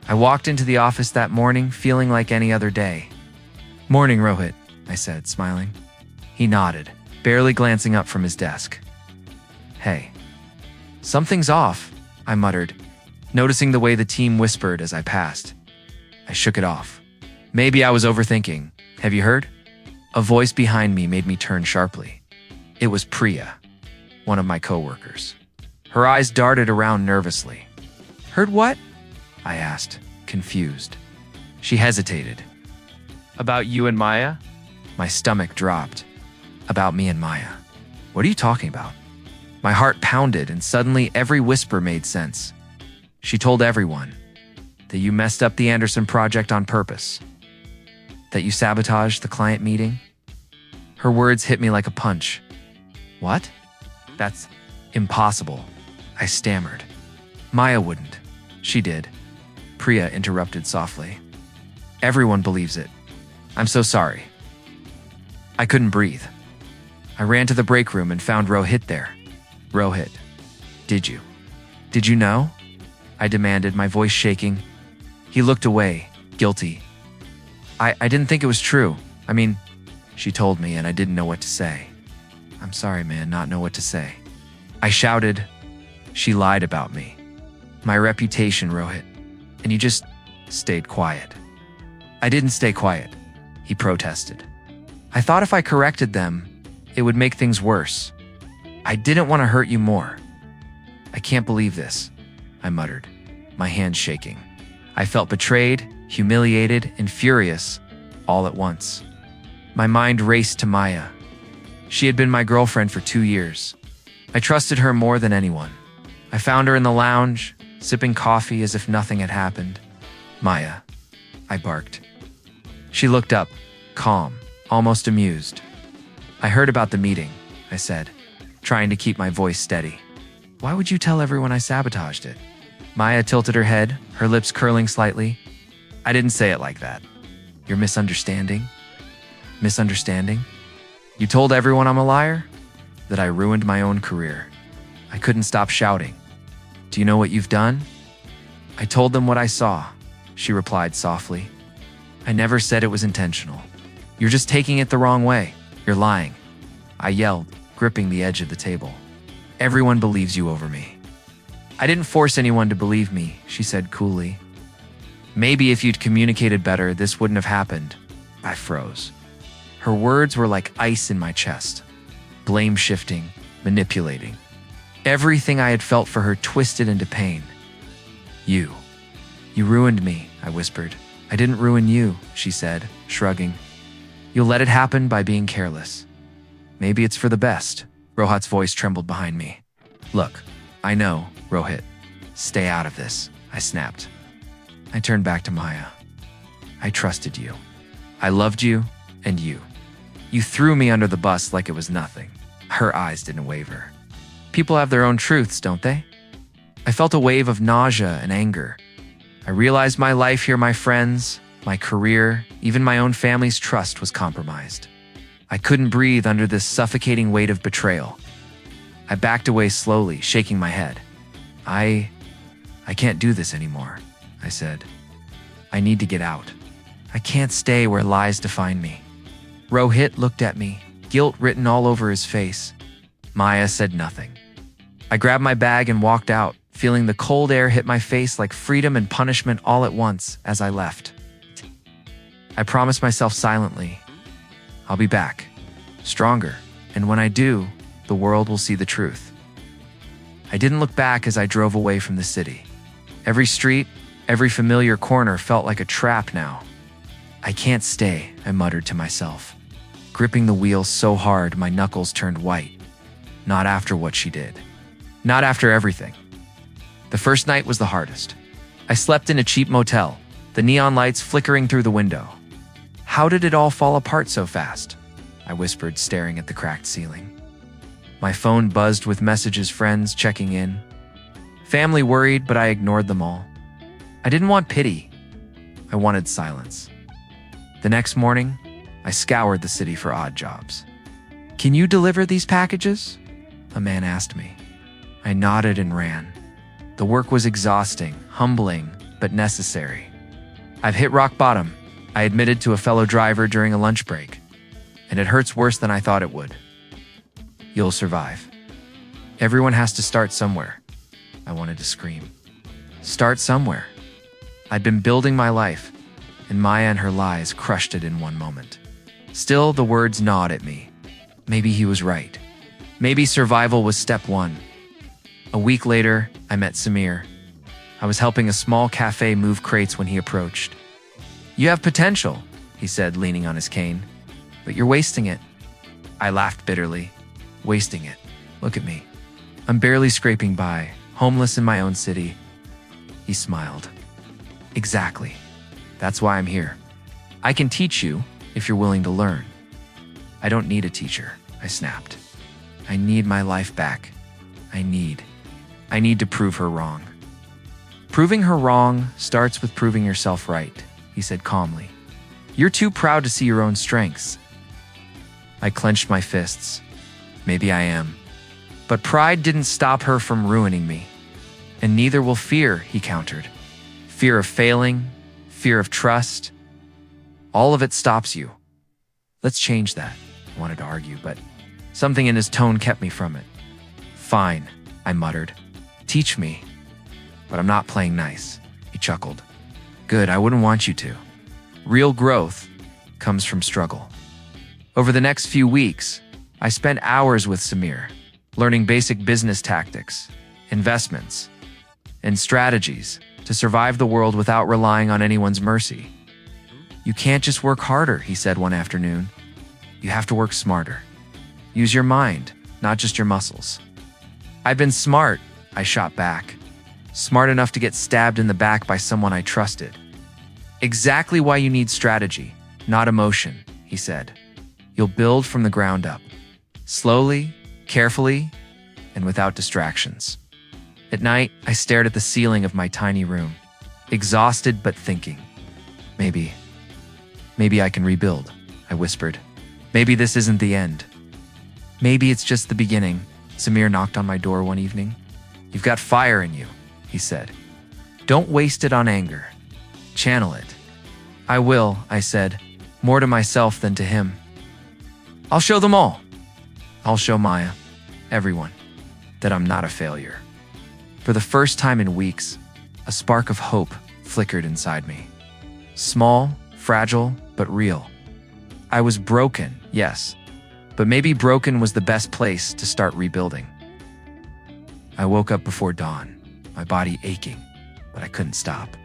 I walked into the office that morning feeling like any other day. "Morning, Rohit," I said, smiling. He nodded, barely glancing up from his desk. "Hey." "Something's off," I muttered, noticing the way the team whispered as I passed. I shook it off. Maybe I was overthinking. "Have you heard?" A voice behind me made me turn sharply. It was Priya, one of my coworkers. Her eyes darted around nervously. "Heard what?" I asked, confused. She hesitated. "About you and Maya?" My stomach dropped. "About me and Maya? What are you talking about?" My heart pounded, and suddenly every whisper made sense. "She told everyone that you messed up the Anderson project on purpose, that you sabotaged the client meeting." Her words hit me like a punch. "What? That's impossible," I stammered. "Maya wouldn't." "She did," Priya interrupted softly. "Everyone believes it. I'm so sorry." I couldn't breathe. I ran to the break room and found Rohit there. "Rohit, did you know?" I demanded, my voice shaking. He looked away, guilty. I didn't think it was true. I mean, she told me and I didn't know what to say." "I'm sorry, man, not know what to say." I shouted. "She lied about me. My reputation, Rohit. And you just stayed quiet." "I didn't stay quiet," he protested. "I thought if I corrected them, it would make things worse. I didn't want to hurt you more." "I can't believe this," I muttered, my hands shaking. I felt betrayed, humiliated, and furious all at once. My mind raced to Maya. She had been my girlfriend for 2 years. I trusted her more than anyone. I found her in the lounge, sipping coffee as if nothing had happened. "Maya," I barked. She looked up, calm, almost amused. "I heard about the meeting," I said, trying to keep my voice steady. "Why would you tell everyone I sabotaged it?" Maya tilted her head, her lips curling slightly. "I didn't say it like that. You're misunderstanding." "Misunderstanding? You told everyone I'm a liar? That I ruined my own career." I couldn't stop shouting. "Do you know what you've done?" "I told them what I saw," she replied softly. "I never said it was intentional. You're just taking it the wrong way. You're lying," I yelled, gripping the edge of the table. "Everyone believes you over me." "I didn't force anyone to believe me," she said coolly. "Maybe if you'd communicated better, this wouldn't have happened." I froze. Her words were like ice in my chest. Blame shifting, manipulating. Everything I had felt for her twisted into pain. You ruined me," I whispered. "I didn't ruin you," she said, shrugging. "You'll let it happen by being careless. Maybe it's for the best." Rohit's voice trembled behind me. "Look, I know, Rohit. Stay out of this," I snapped. I turned back to Maya. "I trusted you. I loved you, and you. You threw me under the bus like it was nothing." Her eyes didn't waver. "People have their own truths, don't they?" I felt a wave of nausea and anger. I realized my life here, my friends, my career, even my own family's trust was compromised. I couldn't breathe under this suffocating weight of betrayal. I backed away slowly, shaking my head. I can't do this anymore," I said. "I need to get out. I can't stay where lies define me." Rohit looked at me, guilt written all over his face. Maya said nothing. I grabbed my bag and walked out, feeling the cold air hit my face like freedom and punishment all at once as I left. I promised myself silently, I'll be back, stronger, and when I do, the world will see the truth. I didn't look back as I drove away from the city. Every street, every familiar corner felt like a trap now. "I can't stay," I muttered to myself, gripping the wheel so hard my knuckles turned white. Not after what she did. Not after everything. The first night was the hardest. I slept in a cheap motel, the neon lights flickering through the window. "How did it all fall apart so fast?" I whispered, staring at the cracked ceiling. My phone buzzed with messages, friends checking in. Family worried, but I ignored them all. I didn't want pity. I wanted silence. The next morning, I scoured the city for odd jobs. "Can you deliver these packages?" a man asked me. I nodded and ran. The work was exhausting, humbling, but necessary. I've hit rock bottom, I admitted to a fellow driver during a lunch break, and it hurts worse than I thought it would. You'll survive. Everyone has to start somewhere. I wanted to scream. Start somewhere. I'd been building my life, and Maya and her lies crushed it in one moment. Still, the words gnawed at me. Maybe he was right. Maybe survival was step one. A week later, I met Samir. I was helping a small cafe move crates when he approached. "You have potential," he said, leaning on his cane, "but you're wasting it." I laughed bitterly. Wasting it. Look at me. I'm barely scraping by, homeless in my own city. He smiled. Exactly. That's why I'm here. I can teach you if you're willing to learn. I don't need a teacher, I snapped. I need my life back. I need to prove her wrong. Proving her wrong starts with proving yourself right, he said calmly. You're too proud to see your own strengths. I clenched my fists. Maybe I am. But pride didn't stop her from ruining me. And neither will fear, he countered. Fear of failing, fear of trust. All of it stops you. Let's change that, I wanted to argue, but something in his tone kept me from it. Fine, I muttered. Teach me. But I'm not playing nice, he chuckled. Good, I wouldn't want you to. Real growth comes from struggle. Over the next few weeks, I spent hours with Samir, learning basic business tactics, investments, and strategies to survive the world without relying on anyone's mercy. You can't just work harder, he said one afternoon. You have to work smarter. Use your mind, not just your muscles. I've been smart, I shot back. Smart enough to get stabbed in the back by someone I trusted. Exactly why you need strategy, not emotion, he said. You'll build from the ground up. Slowly, carefully, and without distractions. At night, I stared at the ceiling of my tiny room, exhausted but thinking. Maybe I can rebuild, I whispered. Maybe this isn't the end. Maybe it's just the beginning. Samir knocked on my door one evening. You've got fire in you, he said. Don't waste it on anger. Channel it. I will, I said, more to myself than to him. I'll show them all. I'll show Maya, everyone, that I'm not a failure. For the first time in weeks, a spark of hope flickered inside me. Small, fragile, but real. I was broken, yes, but maybe broken was the best place to start rebuilding. I woke up before dawn, my body aching, but I couldn't stop.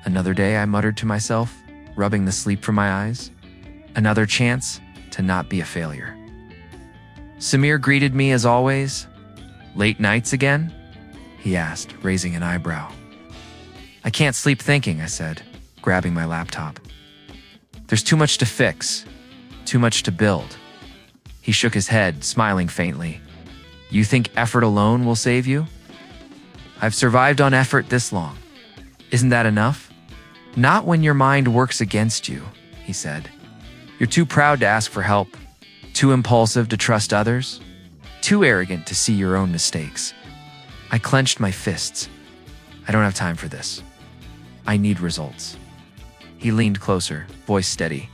Another day, I muttered to myself, rubbing the sleep from my eyes. Another chance to not be a failure. Samir greeted me as always. Late nights again? He asked, raising an eyebrow. I can't sleep thinking, I said, grabbing my laptop. There's too much to fix, too much to build. He shook his head, smiling faintly. You think effort alone will save you? I've survived on effort this long. Isn't that enough? Not when your mind works against you, he said. You're too proud to ask for help, too impulsive to trust others, too arrogant to see your own mistakes. I clenched my fists. I don't have time for this. I need results. He leaned closer, voice steady.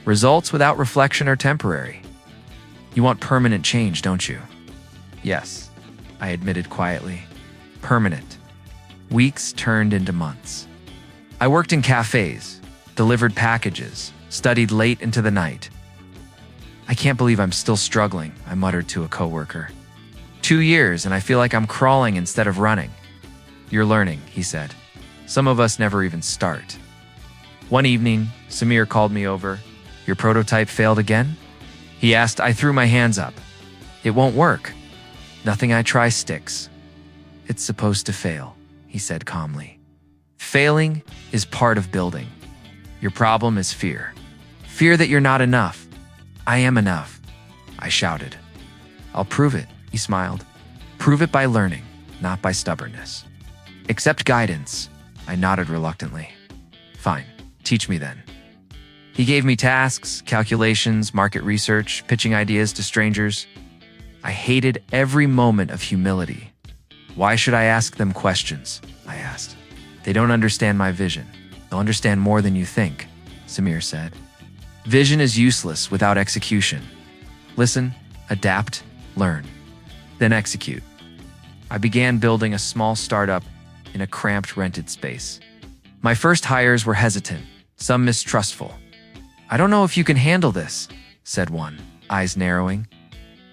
Results without reflection are temporary. You want permanent change, don't you? Yes, I admitted quietly. Permanent. Weeks turned into months. I worked in cafes, delivered packages, studied late into the night. I can't believe I'm still struggling, I muttered to a coworker. 2 years and I feel like I'm crawling instead of running. You're learning, he said. Some of us never even start. One evening, Samir called me over. Your prototype failed again? He asked. I threw my hands up. It won't work. Nothing I try sticks. It's supposed to fail, he said calmly. Failing is part of building. Your problem is fear. Fear that you're not enough. I am enough, I shouted. I'll prove it, he smiled. Prove it by learning, not by stubbornness. Accept guidance, I nodded reluctantly. Fine, teach me then. He gave me tasks, calculations, market research, pitching ideas to strangers. I hated every moment of humility. Why should I ask them questions? I asked. They don't understand my vision. They'll understand more than you think, Samir said. Vision is useless without execution. Listen, adapt, learn, then execute. I began building a small startup in a cramped rented space. My first hires were hesitant, some mistrustful. I don't know if you can handle this, said one, eyes narrowing.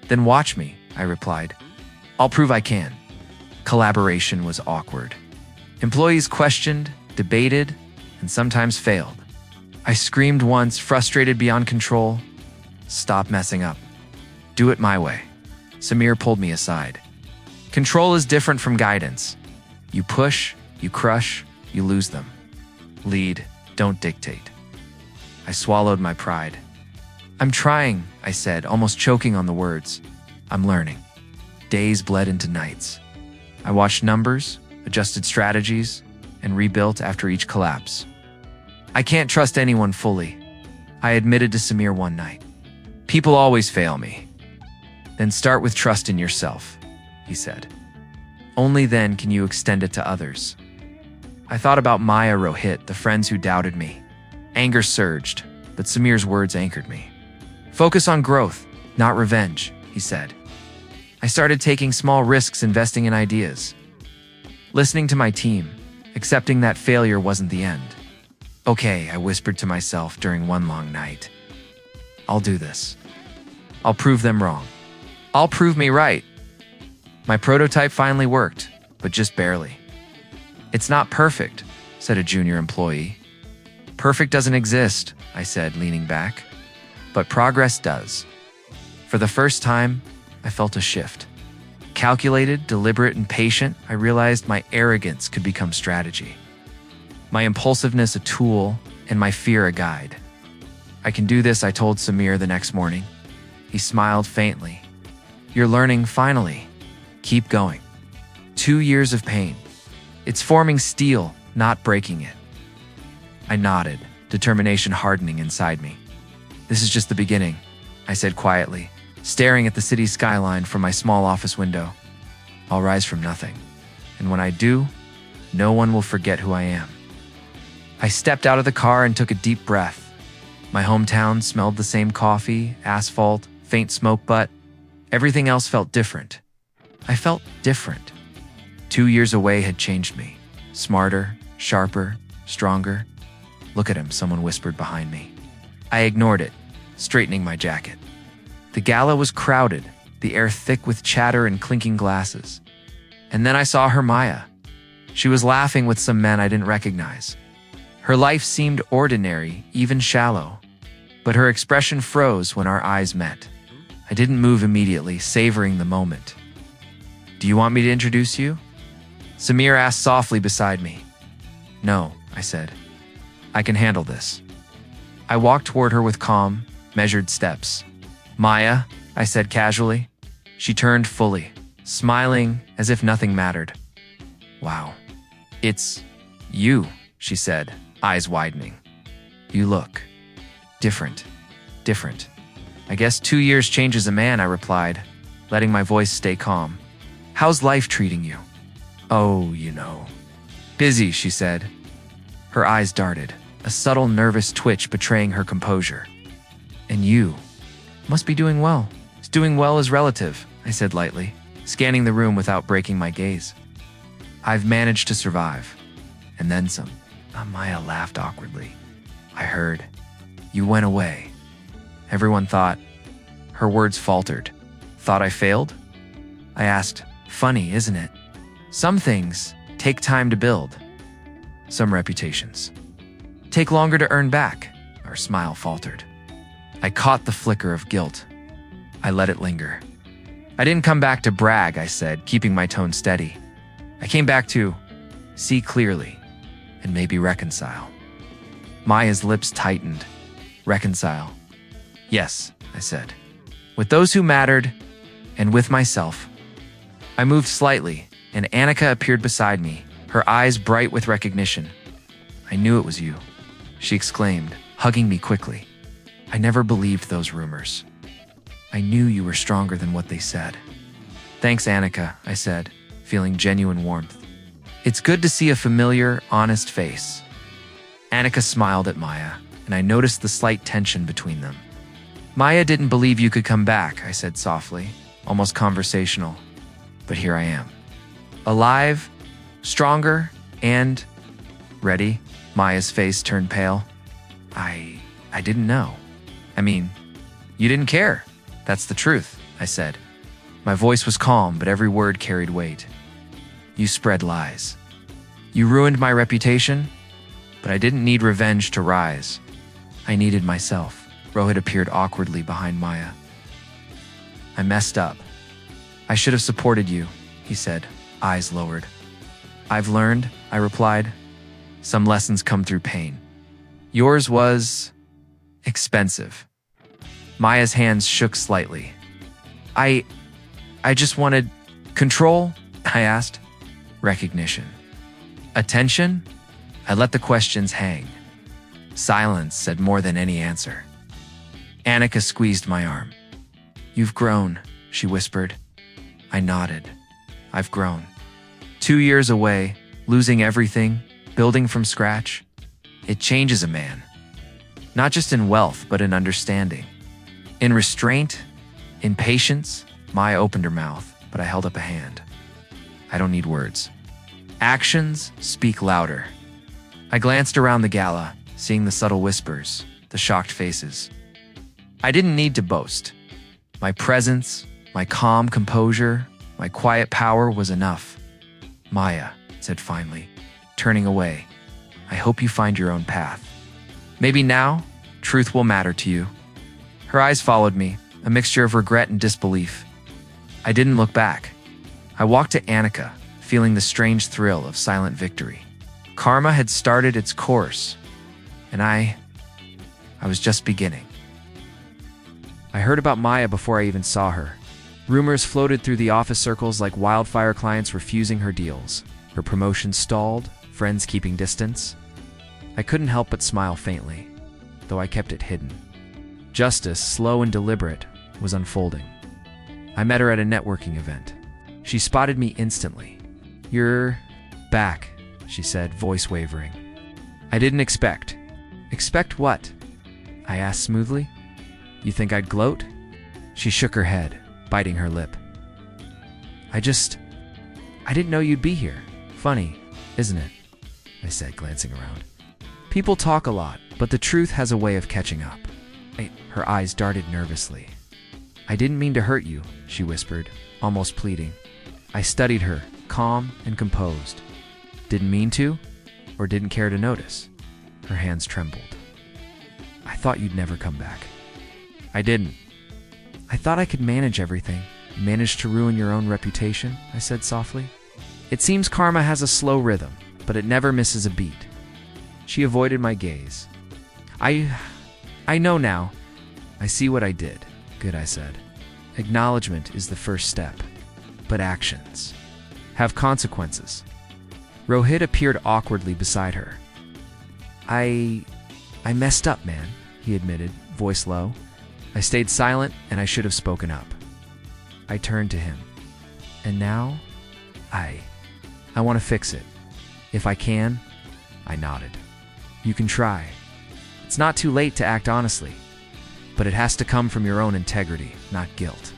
Then watch me, I replied. I'll prove I can. Collaboration was awkward. Employees questioned, debated, and sometimes failed. I screamed once, frustrated beyond control. Stop messing up. Do it my way. Samir pulled me aside. Control is different from guidance. You push, you crush, you lose them. Lead, don't dictate. I swallowed my pride. I'm trying, I said, almost choking on the words. I'm learning. Days bled into nights. I watched numbers, adjusted strategies, and rebuilt after each collapse. I can't trust anyone fully, I admitted to Samir one night. People always fail me. Then start with trust in yourself, he said. Only then can you extend it to others. I thought about Maya, Rohit, the friends who doubted me. Anger surged, but Samir's words anchored me. Focus on growth, not revenge, he said. I started taking small risks, investing in ideas. Listening to my team, accepting that failure wasn't the end. Okay, I whispered to myself during one long night. I'll do this. I'll prove them wrong. I'll prove me right. My prototype finally worked, but just barely. It's not perfect, said a junior employee. Perfect doesn't exist, I said, leaning back. But progress does. For the first time, I felt a shift. Calculated, deliberate, and patient, I realized my arrogance could become strategy. My impulsiveness a tool, and my fear a guide. I can do this, I told Samir the next morning. He smiled faintly. You're learning finally. Keep going. 2 years of pain. It's forming steel, not breaking it. I nodded, determination hardening inside me. This is just the beginning, I said quietly, staring at the city skyline from my small office window. I'll rise from nothing. And when I do, no one will forget who I am. I stepped out of the car and took a deep breath. My hometown smelled the same coffee, asphalt, faint smoke, but everything else felt different. I felt different. 2 years away had changed me. Smarter, sharper, stronger. Look at him, someone whispered behind me. I ignored it, straightening my jacket. The gala was crowded, the air thick with chatter and clinking glasses. And then I saw her, Maya. She was laughing with some men I didn't recognize. Her life seemed ordinary, even shallow. But her expression froze when our eyes met. I didn't move immediately, savoring the moment. Do you want me to introduce you? Samir asked softly beside me. No, I said. I can handle this. I walked toward her with calm, measured steps. Maya, I said casually. She turned fully, smiling as if nothing mattered. Wow. It's you, she said, eyes widening. You look different. I guess 2 years changes a man, I replied, letting my voice stay calm. How's life treating you? Oh, you know. Busy, she said. Her eyes darted, a subtle nervous twitch betraying her composure. And you must be doing well. Doing well is relative, I said lightly, scanning the room without breaking my gaze. I've managed to survive. And then some. Maya laughed awkwardly. I heard. You went away. Everyone thought. Her words faltered. Thought I failed? I asked. Funny, isn't it? Some things take time to build. Some reputations take longer to earn back. Her smile faltered. I caught the flicker of guilt. I let it linger. I didn't come back to brag, I said, keeping my tone steady. I came back to see clearly and maybe reconcile. Maya's lips tightened. Reconcile. Yes, I said. With those who mattered and with myself. I moved slightly, and Annika appeared beside me, her eyes bright with recognition. I knew it was you, she exclaimed, hugging me quickly. I never believed those rumors. I knew you were stronger than what they said. Thanks, Annika, I said, feeling genuine warmth. It's good to see a familiar, honest face. Annika smiled at Maya, and I noticed the slight tension between them. Maya didn't believe you could come back, I said softly, almost conversational. But here I am. Alive, stronger, and ready. Maya's face turned pale. I didn't know. I mean, you didn't care. That's the truth, I said. My voice was calm, but every word carried weight. You spread lies. You ruined my reputation, but I didn't need revenge to rise. I needed myself. Rohit appeared awkwardly behind Maya. I messed up. I should have supported you, he said, eyes lowered. I've learned, I replied. Some lessons come through pain. Yours was expensive. Maya's hands shook slightly. I just wanted control, I asked. Recognition. Attention? I let the questions hang. Silence said more than any answer. Annika squeezed my arm. You've grown, she whispered. I nodded. I've grown. 2 years away, losing everything, building from scratch. It changes a man. Not just in wealth, but in understanding. In restraint, in patience. Maya opened her mouth, but I held up a hand. I don't need words. Actions speak louder. I glanced around the gala, seeing the subtle whispers, the shocked faces. I didn't need to boast. My presence, my calm composure, my quiet power was enough. Maya said finally, turning away, I hope you find your own path. Maybe now, truth will matter to you. Her eyes followed me, a mixture of regret and disbelief. I didn't look back. I walked to Annika, feeling the strange thrill of silent victory. Karma had started its course, and I was just beginning. I heard about Maya before I even saw her. Rumors floated through the office circles like wildfire, clients refusing her deals. Her promotion stalled, friends keeping distance. I couldn't help but smile faintly, though I kept it hidden. Justice, slow and deliberate, was unfolding. I met her at a networking event. She spotted me instantly. You're back, she said, voice wavering. I didn't expect. Expect what? I asked smoothly. You think I'd gloat? She shook her head, biting her lip. I didn't know you'd be here. Funny, isn't it? I said, glancing around. People talk a lot, but the truth has a way of catching up. Her eyes darted nervously. I didn't mean to hurt you, she whispered, almost pleading. I studied her, calm and composed. Didn't mean to, or didn't care to notice. Her hands trembled. I thought you'd never come back. I didn't. I thought I could manage everything. Manage to ruin your own reputation, I said softly. It seems karma has a slow rhythm, but it never misses a beat. She avoided my gaze. I know now. I see what I did. Good, I said. Acknowledgement is the first step, but actions have consequences. Rohit appeared awkwardly beside her. I messed up, man, he admitted, voice low. I stayed silent, and I should have spoken up. I turned to him. And now, I want to fix it. If I can, I nodded. You can try. It's not too late to act honestly, but it has to come from your own integrity, not guilt.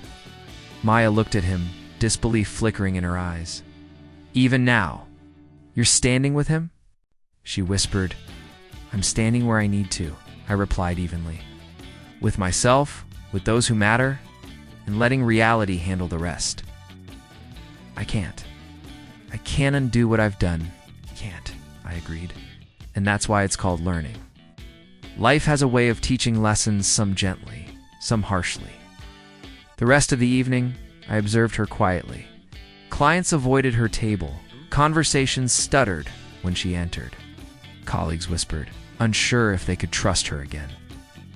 Maya looked at him, disbelief flickering in her eyes. Even now, you're standing with him? She whispered. I'm standing where I need to, I replied evenly. With myself, with those who matter, and letting reality handle the rest. I can't undo what I've done. Can't, I agreed. And that's why it's called learning. Life has a way of teaching lessons, some gently, some harshly. The rest of the evening, I observed her quietly. Clients avoided her table. Conversations stuttered when she entered. Colleagues whispered, unsure if they could trust her again.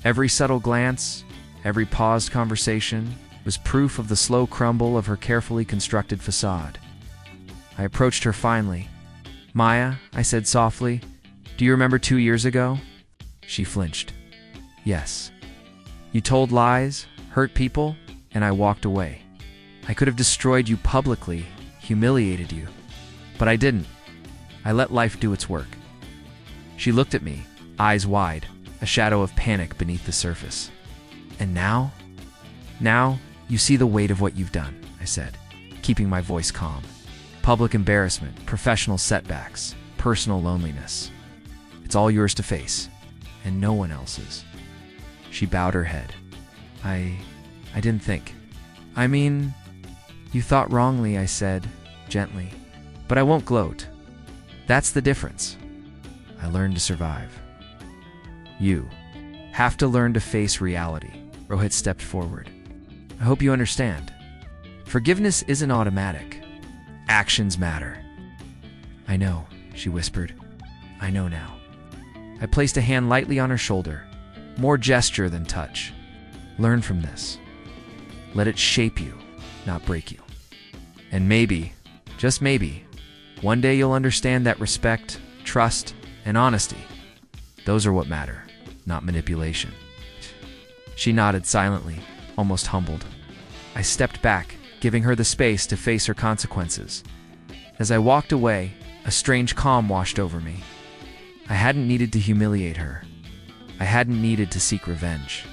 Every subtle glance, every paused conversation was proof of the slow crumble of her carefully constructed facade. I approached her finally. Maya, I said softly, do you remember 2 years ago? She flinched. Yes. You told lies, hurt people, and I walked away. I could have destroyed you publicly, humiliated you. But I didn't. I let life do its work. She looked at me, eyes wide, a shadow of panic beneath the surface. And now? Now, you see the weight of what you've done, I said, keeping my voice calm. Public embarrassment, professional setbacks, personal loneliness. It's all yours to face, and no one else's. She bowed her head. I didn't think. I mean, you thought wrongly, I said, gently. But I won't gloat. That's the difference. I learned to survive. You have to learn to face reality. Rohit stepped forward. I hope you understand. Forgiveness isn't automatic. Actions matter. I know, she whispered. I know now. I placed a hand lightly on her shoulder, more gesture than touch. Learn from this. Let it shape you, not break you. And maybe, just maybe, one day you'll understand that respect, trust, and honesty, those are what matter, not manipulation. She nodded silently, almost humbled. I stepped back, giving her the space to face her consequences. As I walked away, a strange calm washed over me. I hadn't needed to humiliate her. I hadn't needed to seek revenge.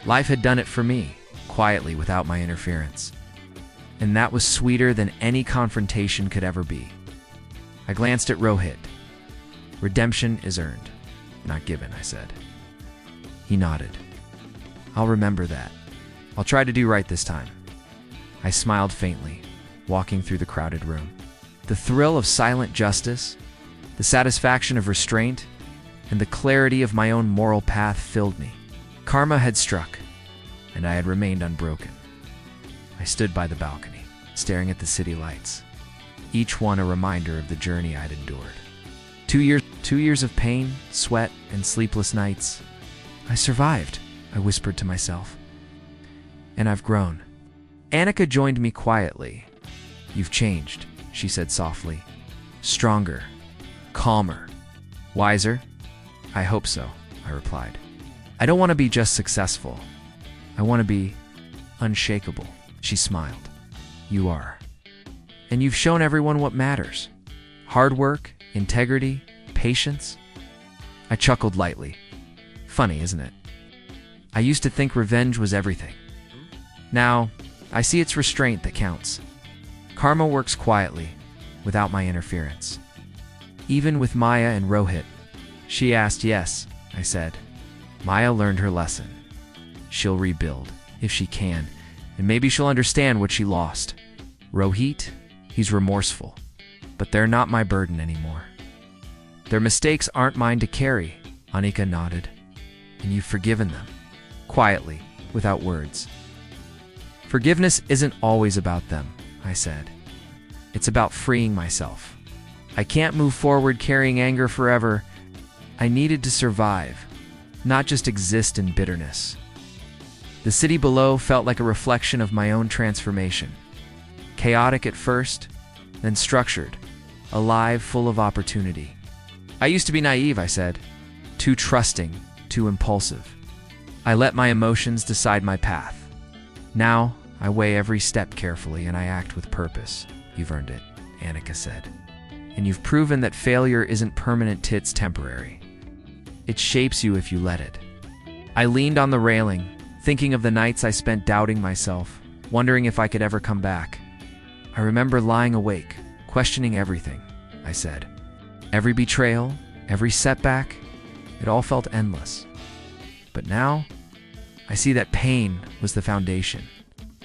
Life had done it for me, quietly, without my interference. And that was sweeter than any confrontation could ever be. I glanced at Rohit. Redemption is earned, not given, I said. He nodded. I'll remember that. I'll try to do right this time. I smiled faintly, walking through the crowded room. The thrill of silent justice, the satisfaction of restraint, and the clarity of my own moral path filled me. Karma had struck, and I had remained unbroken. I stood by the balcony, staring at the city lights, each one a reminder of the journey I'd endured. 2 years of pain, sweat, and sleepless nights. I survived, I whispered to myself. And I've grown. Annika joined me quietly. You've changed, she said softly. Stronger, calmer, wiser? I hope so, I replied. I don't want to be just successful. I want to be unshakable. She smiled. You are. And you've shown everyone what matters. Hard work, integrity, patience. I chuckled lightly. Funny, isn't it? I used to think revenge was everything. Now, I see it's restraint that counts. Karma works quietly, without my interference. Even with Maya and Rohit. She asked yes, I said. Maya learned her lesson. She'll rebuild, if she can, and maybe she'll understand what she lost. Rohit, he's remorseful, but they're not my burden anymore. Their mistakes aren't mine to carry, Annika nodded. And you've forgiven them, quietly, without words. Forgiveness isn't always about them, I said. It's about freeing myself. I can't move forward carrying anger forever. I needed to survive, not just exist in bitterness. The city below felt like a reflection of my own transformation. Chaotic at first, then structured, alive, full of opportunity. I used to be naive, I said. Too trusting, too impulsive. I let my emotions decide my path. Now, I weigh every step carefully and I act with purpose. You've earned it, Annika said. And you've proven that failure isn't permanent, it's temporary. It shapes you if you let it. I leaned on the railing, thinking of the nights I spent doubting myself, wondering if I could ever come back. I remember lying awake, questioning everything, I said. Every betrayal, every setback, it all felt endless. But now, I see that pain was the foundation.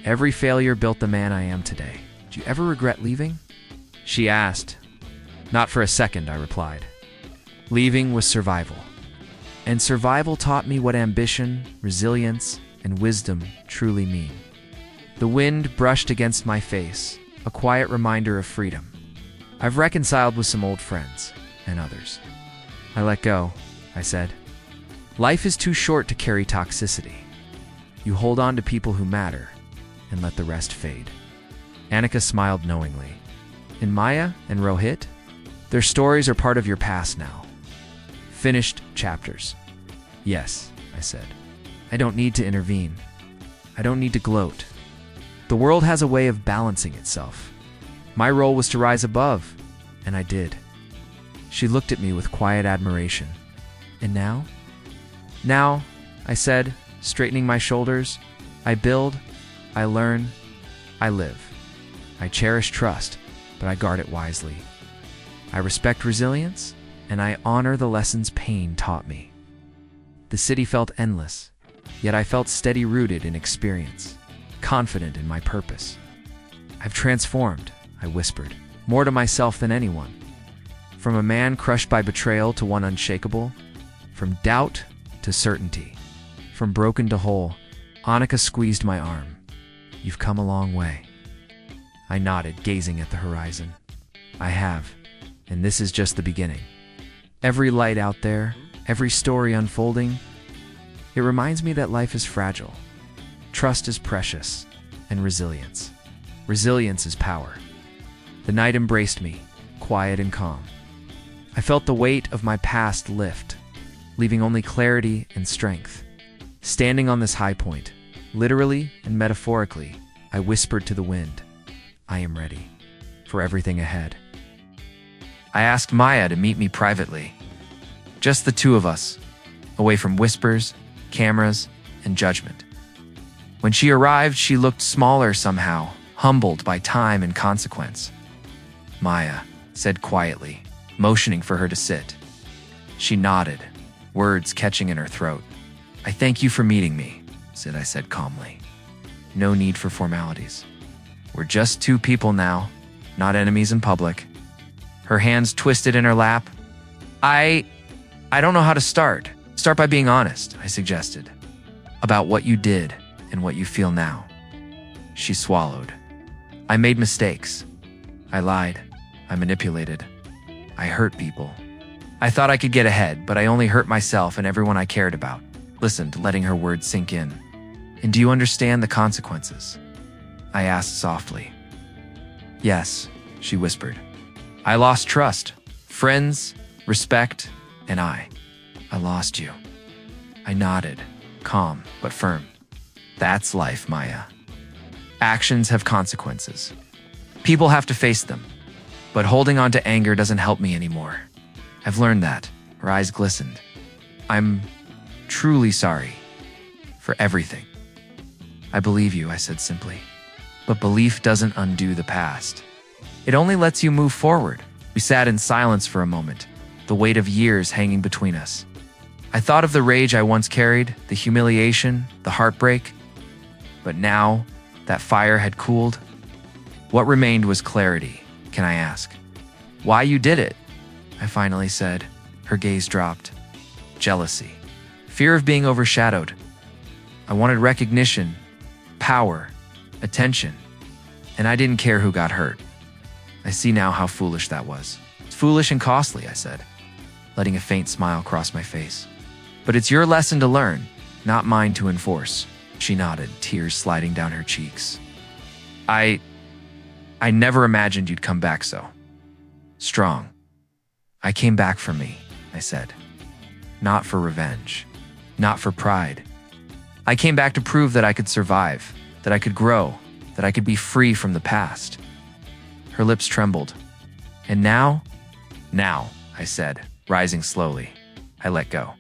Every failure built the man I am today. Do you ever regret leaving? She asked. Not for a second, I replied. Leaving was survival. And survival taught me what ambition, resilience, and wisdom truly mean. The wind brushed against my face, a quiet reminder of freedom. I've reconciled with some old friends, and others. I let go, I said. Life is too short to carry toxicity. You hold on to people who matter, and let the rest fade. Annika smiled knowingly. And Maya and Rohit? Their stories are part of your past now. Finished chapters. Yes, I said. I don't need to intervene. I don't need to gloat. The world has a way of balancing itself. My role was to rise above, and I did. She looked at me with quiet admiration. And now? Now, I said, straightening my shoulders, I build, I learn, I live. I cherish trust, but I guard it wisely. I respect resilience, and I honor the lessons pain taught me. The city felt endless, yet I felt steady-rooted in experience, confident in my purpose. I've transformed, I whispered, more to myself than anyone. From a man crushed by betrayal to one unshakable, from doubt to certainty, from broken to whole. Annika squeezed my arm. You've come a long way. I nodded, gazing at the horizon. I have, and this is just the beginning. Every light out there, every story unfolding, it reminds me that life is fragile. Trust is precious, and resilience. Resilience is power. The night embraced me, quiet and calm. I felt the weight of my past lift, leaving only clarity and strength. Standing on this high point, literally and metaphorically, I whispered to the wind, I am ready for everything ahead. I asked Maya to meet me privately. Just the two of us, away from whispers, cameras, and judgment. When she arrived, she looked smaller somehow, humbled by time and consequence. Maya said quietly, motioning for her to sit. She nodded, words catching in her throat. I thank you for meeting me, I said calmly. No need for formalities. We're just two people now, not enemies in public. Her hands twisted in her lap. I don't know how to start. Start by being honest, I suggested, about what you did and what you feel now. She swallowed. I made mistakes. I lied. I manipulated. I hurt people. I thought I could get ahead, but I only hurt myself and everyone I cared about. Listened, letting her words sink in. And do you understand the consequences? I asked softly. Yes, she whispered. I lost trust, friends, respect, and I lost you. I nodded, calm but firm. That's life, Maya. Actions have consequences. People have to face them. But holding on to anger doesn't help me anymore. I've learned that. Her eyes glistened. I'm truly sorry for everything. I believe you, I said simply. But belief doesn't undo the past. It only lets you move forward. We sat in silence for a moment, the weight of years hanging between us. I thought of the rage I once carried, the humiliation, the heartbreak. But now that fire had cooled, what remained was clarity. Can I ask? Why you did it? I finally said. Her gaze dropped. Jealousy. Fear of being overshadowed. I wanted recognition, power, attention, and I didn't care who got hurt. I see now how foolish that was. It's foolish and costly, I said, letting a faint smile cross my face. But it's your lesson to learn, not mine to enforce. She nodded, tears sliding down her cheeks. I never imagined you'd come back so strong. I came back for me, I said. Not for revenge, not for pride. I came back to prove that I could survive, that I could grow, that I could be free from the past. Her lips trembled. And now, I said, rising slowly. I let go.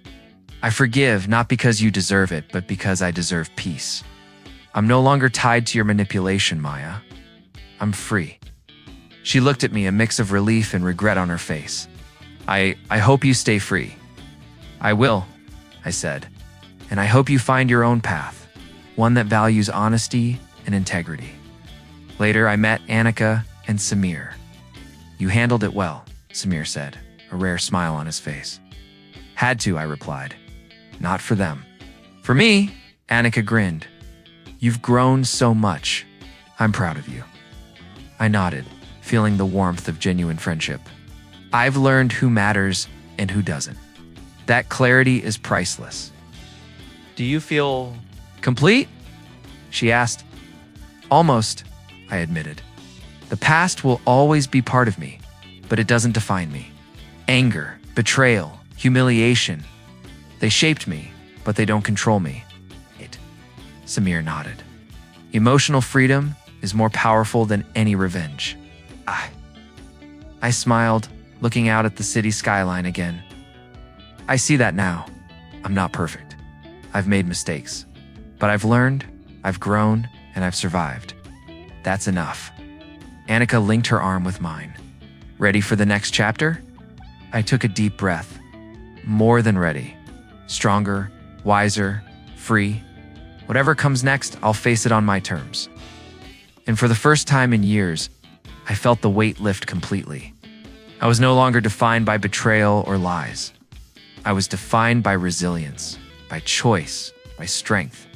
I forgive not because you deserve it, but because I deserve peace. I'm no longer tied to your manipulation, Maya. I'm free. She looked at me, a mix of relief and regret on her face. I hope you stay free. I will, I said. And I hope you find your own path, one that values honesty and integrity. Later, I met Annika and Samir. You handled it well, Samir said, a rare smile on his face. Had to, I replied. Not for them. For me, Annika grinned. You've grown so much. I'm proud of you. I nodded, feeling the warmth of genuine friendship. I've learned who matters and who doesn't. That clarity is priceless. Do you feel complete? She asked. Almost, I admitted. The past will always be part of me, but it doesn't define me. Anger, betrayal, humiliation. They shaped me, but they don't control me. Samir nodded. Emotional freedom is more powerful than any revenge. I smiled, looking out at the city skyline again. I see that now. I'm not perfect. I've made mistakes. But I've learned, I've grown, and I've survived. That's enough. Annika linked her arm with mine. Ready for the next chapter? I took a deep breath. More than ready. Stronger, wiser, free. Whatever comes next, I'll face it on my terms. And for the first time in years, I felt the weight lift completely. I was no longer defined by betrayal or lies. I was defined by resilience, by choice, by strength.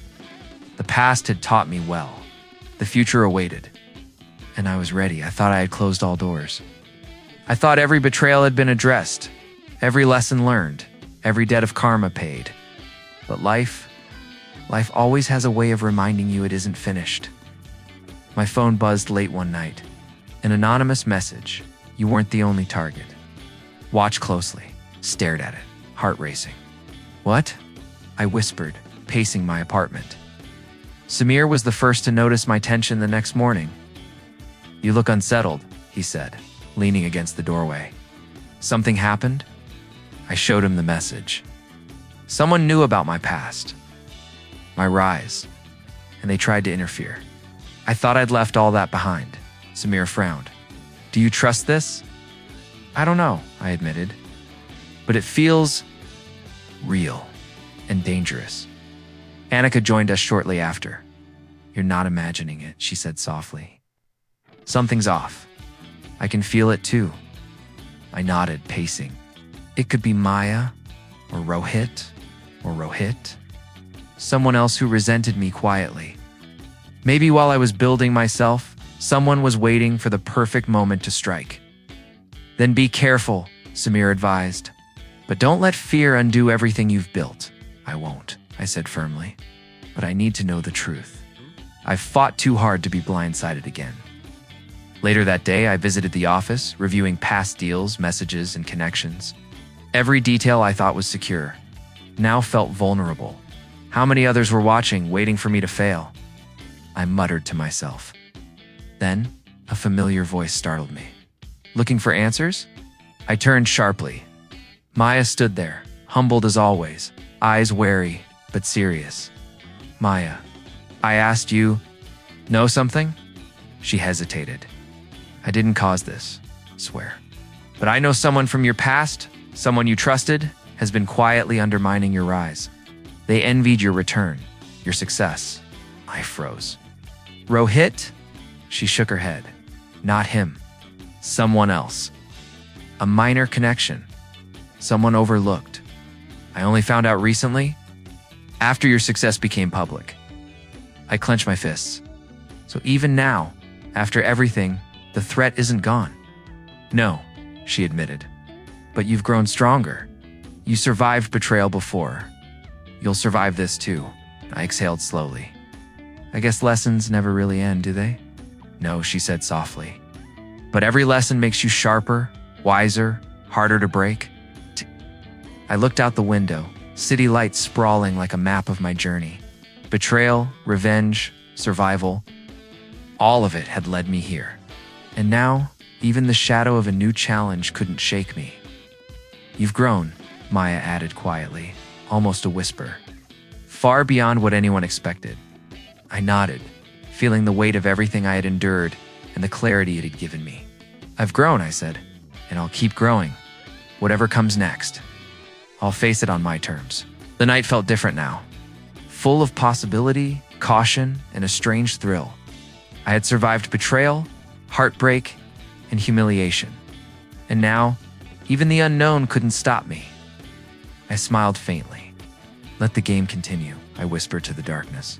The past had taught me well. The future awaited. And I was ready. I thought I had closed all doors. I thought every betrayal had been addressed, every lesson learned, every debt of karma paid. But life always has a way of reminding you it isn't finished. My phone buzzed late one night. An anonymous message. You weren't the only target. Watched closely, stared at it, heart racing. What? I whispered, pacing my apartment. Samir was the first to notice my tension the next morning. You look unsettled, he said, leaning against the doorway. Something happened? I showed him the message. Someone knew about my past, my rise, and they tried to interfere. I thought I'd left all that behind. Samir frowned. Do you trust this? I don't know, I admitted. But it feels real and dangerous. Annika joined us shortly after. You're not imagining it, she said softly. Something's off. I can feel it too. I nodded, pacing. It could be Maya, or Rohit, someone else who resented me quietly. Maybe while I was building myself, someone was waiting for the perfect moment to strike. Then be careful, Samir advised. But don't let fear undo everything you've built. I won't, I said firmly. But I need to know the truth. I've fought too hard to be blindsided again. Later that day, I visited the office, reviewing past deals, messages, and connections. Every detail I thought was secure now felt vulnerable. How many others were watching, waiting for me to fail? I muttered to myself. Then, a familiar voice startled me. Looking for answers? I turned sharply. Maya stood there, humbled as always, eyes wary, but serious. Maya, I asked you, know something? She hesitated. I didn't cause this, swear. But I know someone from your past, someone you trusted, has been quietly undermining your rise. They envied your return, your success. I froze. Rohit? She shook her head. Not him. Someone else. A minor connection. Someone overlooked. I only found out recently, after your success became public. I clenched my fists. So even now, after everything, the threat isn't gone. No, she admitted. But you've grown stronger. You survived betrayal before. You'll survive this too. I exhaled slowly. I guess lessons never really end, do they? No, she said softly. But every lesson makes you sharper, wiser, harder to break. I looked out the window, city lights sprawling like a map of my journey. Betrayal, revenge, survival, all of it had led me here. And now, even the shadow of a new challenge couldn't shake me. You've grown, Maya added quietly, almost a whisper. Far beyond what anyone expected. I nodded, feeling the weight of everything I had endured and the clarity it had given me. I've grown, I said, and I'll keep growing. Whatever comes next, I'll face it on my terms. The night felt different now, full of possibility, caution, and a strange thrill. I had survived betrayal, heartbreak, and humiliation. And now, even the unknown couldn't stop me. I smiled faintly. Let the game continue, I whispered to the darkness.